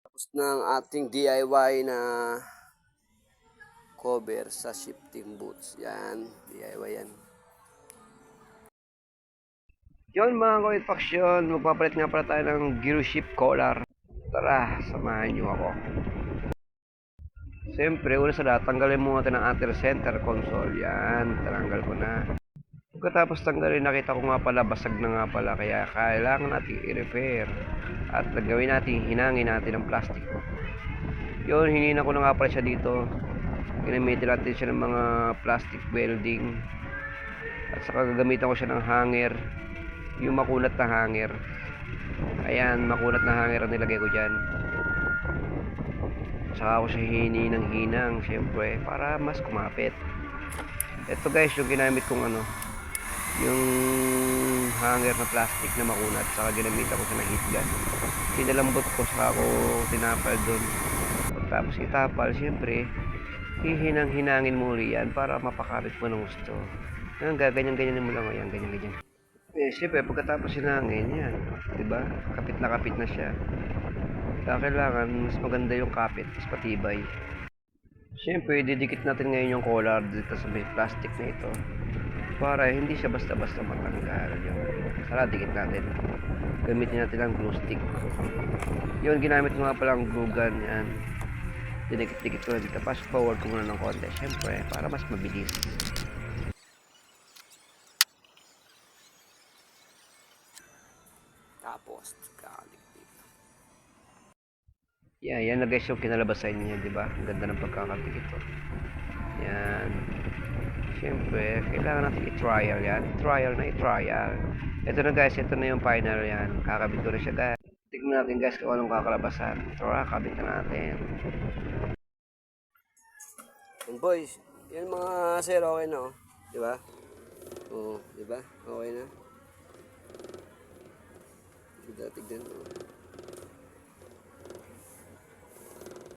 Tapos ng ating DIY na cover sa shifting boots. Yan, DIY yan. Yun mga ko-faction, magpapalit nga pala tayo ng gear shift collar. Tara, samahan nyo ako. Siyempre, una sa lahat, tanggalin mo natin ang anti center console. Yan, tanggal ko na. Pagkatapos tanggalin, nakita ko nga pala, basag na nga pala. Kaya kailangan natin i-repair. At gawin natin, hinangin natin ang plastic. Yun, hinina ko na nga pala siya dito. Ginamitin natin siya ng mga plastic welding. At saka gagamitan ko siya ng hanger. Yung makunat na hanger. Ayan, makunat na hanger ang nilagay ko dyan. Saka ako siya hini ng hinang, syempre, para mas kumapit. Ito guys, yung ginamit kong yung hanger na plastic na makunat. Saka ginamitan ko siya ng heat gun. Sinalambot ko, saka ako tinapal dun. Pagkatapos itapal, syempre, hinangin mo ulit yan para mapakapit mo ng gusto. Ganyan-ganyan mo lang, ayan, ganyan-ganyan. Eh, syempre, pagkatapos hinangin, yan. Diba? Kapit na siya. Kaya kailangan, mas maganda yung kapit, mas patibay. Syempre, didikit natin ngayon yung collar dito sa may plastic na ito. Para hindi siya basta-basta matanggal. Sara, dikit natin. Gamitin natin ang glue stick. Yun, ginamit ko nga palang glue gun, yan. Dinikit-dikit ko na dito. Fast forward ko muna ng konti. Syempre, para mas mabilis. Tapos, kalik dito. Yan na guys yung kinalabasan niya, di ba? Ang ganda ng pagkakabit ito. Yan. Siyempre, kailangan natin i-trial yan. I-trial. Ito na guys, ito na yung final yan. Kakabit ko na siya guys. Tignan natin guys kung anong kakalabasan. Tara, kabit na natin. And boys, yan mga sir, okay na oh. Di ba? Oo, di ba? Okay na. Tignan.